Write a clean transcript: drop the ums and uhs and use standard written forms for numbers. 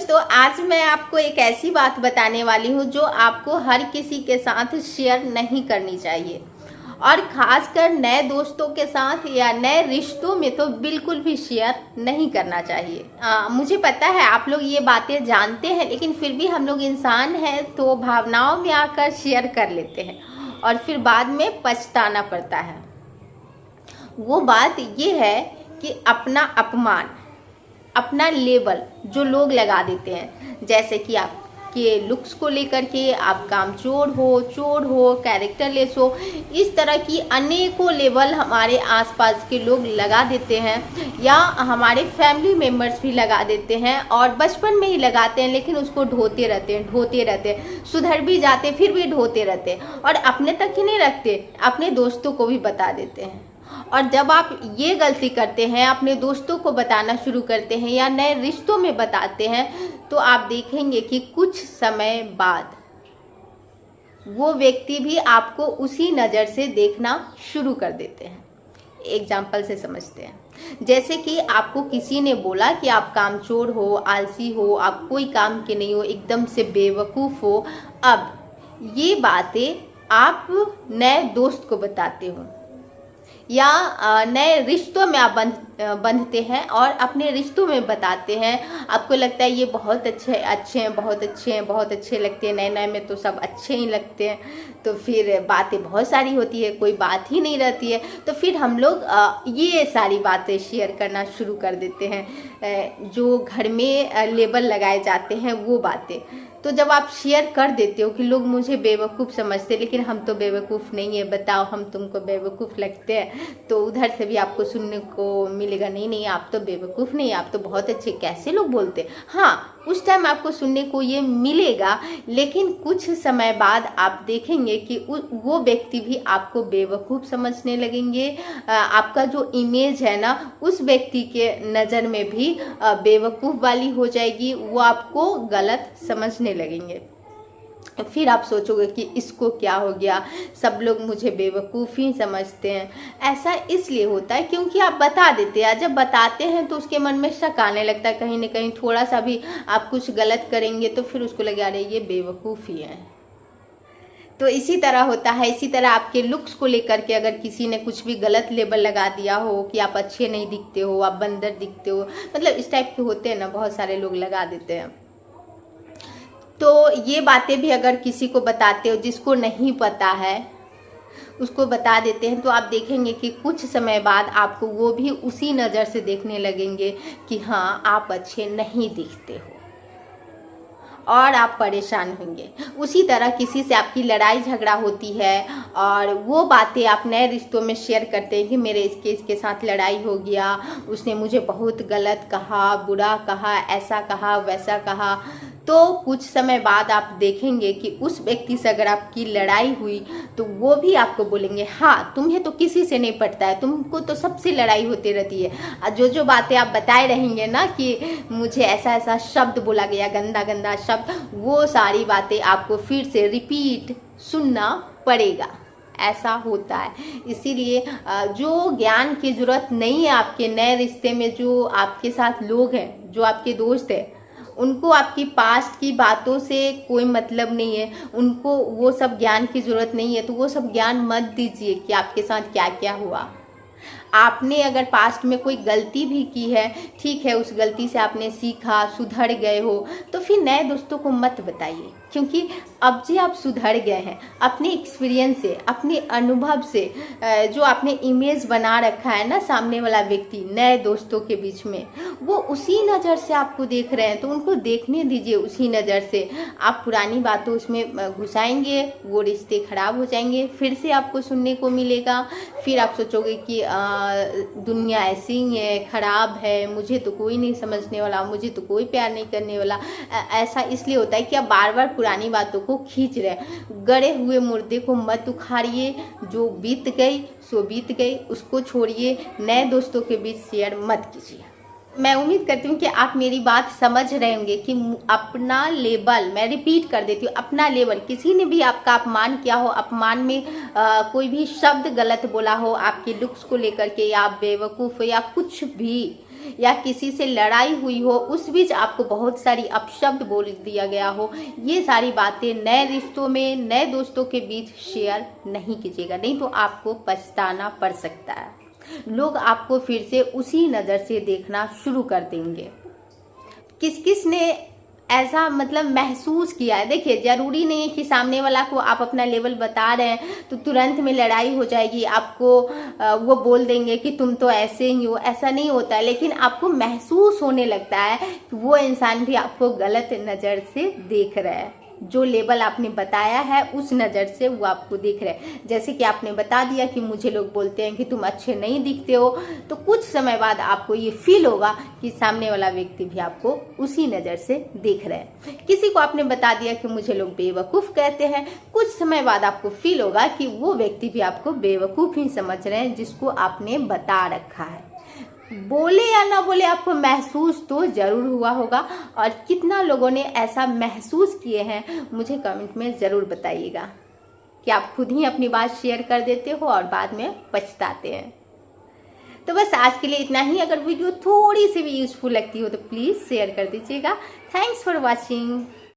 दोस्तों, आज मैं आपको एक ऐसी बात बताने वाली हूँ जो आपको हर किसी के साथ शेयर नहीं करनी चाहिए, और ख़ासकर नए दोस्तों के साथ या नए रिश्तों में तो बिल्कुल भी शेयर नहीं करना चाहिए। मुझे पता है आप लोग ये बातें जानते हैं, लेकिन फिर भी हम लोग इंसान हैं तो भावनाओं में आकर शेयर कर लेते हैं और फिर बाद में पछताना पड़ता है। वो बात ये है कि अपना अपमान, अपना लेबल जो लोग लगा देते हैं, जैसे कि आपके लुक्स को लेकर के आप कामचोर हो, चोर हो, कैरेक्टरलेस हो, इस तरह की अनेकों लेबल हमारे आसपास के लोग लगा देते हैं, या हमारे फैमिली मेम्बर्स भी लगा देते हैं। और बचपन में ही लगाते हैं, लेकिन उसको ढोते रहते हैं, सुधर भी जाते फिर भी ढोते रहते हैं, और अपने तक ही नहीं रखते, अपने दोस्तों को भी बता देते हैं। और जब आप ये गलती करते हैं, अपने दोस्तों को बताना शुरू करते हैं या नए रिश्तों में बताते हैं, तो आप देखेंगे कि कुछ समय बाद वो व्यक्ति भी आपको उसी नज़र से देखना शुरू कर देते हैं। एग्जाम्पल से समझते हैं, जैसे कि आपको किसी ने बोला कि आप कामचोर हो, आलसी हो, आप कोई काम के नहीं हो, एकदम से बेवकूफ़ हो। अब ये बातें आप नए दोस्त को बताते हो या नए रिश्तों में आप बंधते हैं और अपने रिश्तों में बताते हैं। आपको लगता है ये बहुत अच्छे हैं, बहुत अच्छे लगते हैं, नए नए में तो सब अच्छे ही लगते हैं, तो फिर बातें बहुत सारी होती है, कोई बात ही नहीं रहती है, तो फिर हम लोग ये सारी बातें शेयर करना शुरू कर देते हैं। जो घर में लेबल लगाए जाते हैं वो बातें, तो जब आप शेयर कर देते हो कि लोग मुझे बेवकूफ़ समझते, लेकिन हम तो बेवकूफ़ नहीं है, बताओ हम तुमको बेवकूफ़ लगते हैं, तो उधर से भी आपको सुनने को मिलेगा, नहीं आप तो बेवकूफ़ नहीं, आप तो बहुत अच्छे, कैसे लोग बोलते हैं। हाँ, उस टाइम आपको सुनने को ये मिलेगा, लेकिन कुछ समय बाद आप देखेंगे कि वो व्यक्ति भी आपको बेवकूफ़ समझने लगेंगे। आपका जो इमेज है ना, उस व्यक्ति के नज़र में भी बेवकूफ़ वाली हो जाएगी, वो आपको गलत समझने लगेंगे। फिर आप सोचोगे कि इसको क्या हो गया, सब लोग मुझे बेवकूफ़ ही समझते हैं। ऐसा इसलिए होता है क्योंकि आप बता देते हैं, जब बताते हैं तो उसके मन में शक आने लगता है, कहीं ना कहीं थोड़ा सा भी आप कुछ गलत करेंगे तो फिर उसको लगे अरे ये बेवकूफ़ ही है। तो इसी तरह होता है। इसी तरह आपके लुक्स को लेकर के अगर किसी ने कुछ भी गलत लेबल लगा दिया हो कि आप अच्छे नहीं दिखते हो, आप बंदर दिखते हो, मतलब इस टाइप के होते हैं ना, बहुत सारे लोग लगा देते हैं। तो ये बातें भी अगर किसी को बताते हो जिसको नहीं पता है, उसको बता देते हैं, तो आप देखेंगे कि कुछ समय बाद आपको वो भी उसी नज़र से देखने लगेंगे कि हाँ आप अच्छे नहीं दिखते हो, और आप परेशान होंगे। उसी तरह किसी से आपकी लड़ाई झगड़ा होती है और वो बातें आप नए रिश्तों में शेयर करते हैं कि मेरे इसके साथ लड़ाई हो गया, उसने मुझे बहुत गलत कहा, बुरा कहा, ऐसा कहा, वैसा कहा। तो कुछ समय बाद आप देखेंगे कि उस व्यक्ति से अगर आपकी लड़ाई हुई तो वो भी आपको बोलेंगे हाँ तुम्हें तो किसी से नहीं पटता है, तुमको तो सबसे लड़ाई होती रहती है। जो बातें आप बताए रहेंगे ना कि मुझे ऐसा ऐसा शब्द बोला गया, गंदा गंदा शब्द, वो सारी बातें आपको फिर से रिपीट सुनना पड़ेगा। ऐसा होता है। इसीलिए जो ज्ञान की ज़रूरत नहीं है आपके नए रिश्ते में, जो आपके साथ लोग हैं, जो आपके दोस्त हैं, उनको आपकी पास्ट की बातों से कोई मतलब नहीं है, उनको वो सब ज्ञान की ज़रूरत नहीं है, तो वो सब ज्ञान मत दीजिए कि आपके साथ क्या क्या हुआ। आपने अगर पास्ट में कोई गलती भी की है, ठीक है, उस गलती से आपने सीखा, सुधर गए हो, तो फिर नए दोस्तों को मत बताइए, क्योंकि अब जो आप सुधर गए हैं अपने एक्सपीरियंस से, अपने अनुभव से, जो आपने इमेज बना रखा है ना सामने वाला व्यक्ति नए दोस्तों के बीच में, वो उसी नज़र से आपको देख रहे हैं, तो उनको देखने दीजिए उसी नज़र से। आप पुरानी बातों उसमें घुसाएंगे, वो रिश्ते खराब हो जाएंगे, फिर से आपको सुनने को मिलेगा, फिर आप सोचोगे कि दुनिया ऐसी ही है, ख़राब है, मुझे तो कोई नहीं समझने वाला, मुझे तो कोई प्यार नहीं करने वाला। ऐसा इसलिए होता है कि आप बार बार पुरानी बातों को खींच रहे हैं। गड़े हुए मुर्दे को मत उखाड़िए, जो बीत गई सो बीत गई, उसको छोड़िए, नए दोस्तों के बीच शेयर मत कीजिए। मैं उम्मीद करती हूँ कि आप मेरी बात समझ रहे होंगे कि अपना लेबल, मैं रिपीट कर देती हूँ, अपना लेबल, किसी ने भी आपका अपमान किया हो, अपमान में कोई भी शब्द गलत बोला हो आपके लुक्स को लेकर के, या आप बेवकूफ़ या कुछ भी, या किसी से लड़ाई हुई हो, उस बीच आपको बहुत सारी अपशब्द बोल दिया गया हो, ये सारी बातें नए रिश्तों में, नए दोस्तों के बीच शेयर नहीं कीजिएगा, नहीं तो आपको पछताना पड़ सकता है। लोग आपको फिर से उसी नज़र से देखना शुरू कर देंगे। किस किस ने ऐसा मतलब महसूस किया है? देखिए, ज़रूरी नहीं है कि सामने वाला को आप अपना लेवल बता रहे हैं तो तुरंत में लड़ाई हो जाएगी, आपको वो बोल देंगे कि तुम तो ऐसे ही हो, ऐसा नहीं होता है। लेकिन आपको महसूस होने लगता है कि वो इंसान भी आपको गलत नज़र से देख रहा है, जो लेवल आपने बताया है उस नज़र से वो आपको देख रहे हैं। जैसे कि आपने बता दिया कि मुझे लोग बोलते हैं कि तुम अच्छे नहीं दिखते हो, तो कुछ समय बाद आपको ये फील होगा कि सामने वाला व्यक्ति भी आपको उसी नज़र से देख रहे हैं। किसी को आपने बता दिया कि मुझे लोग बेवकूफ़ कहते हैं, कुछ समय बाद आपको फील होगा कि वो व्यक्ति भी आपको बेवकूफ़ ही समझ रहे हैं जिसको आपने बता रखा है। बोले या ना बोले, आपको महसूस तो ज़रूर हुआ होगा। और कितना लोगों ने ऐसा महसूस किए हैं मुझे कमेंट में ज़रूर बताइएगा कि आप खुद ही अपनी बात शेयर कर देते हो और बाद में पछताते हैं। तो बस आज के लिए इतना ही। अगर वीडियो थोड़ी सी भी यूज़फुल लगती हो तो प्लीज़ शेयर कर दीजिएगा। Thanks for watching.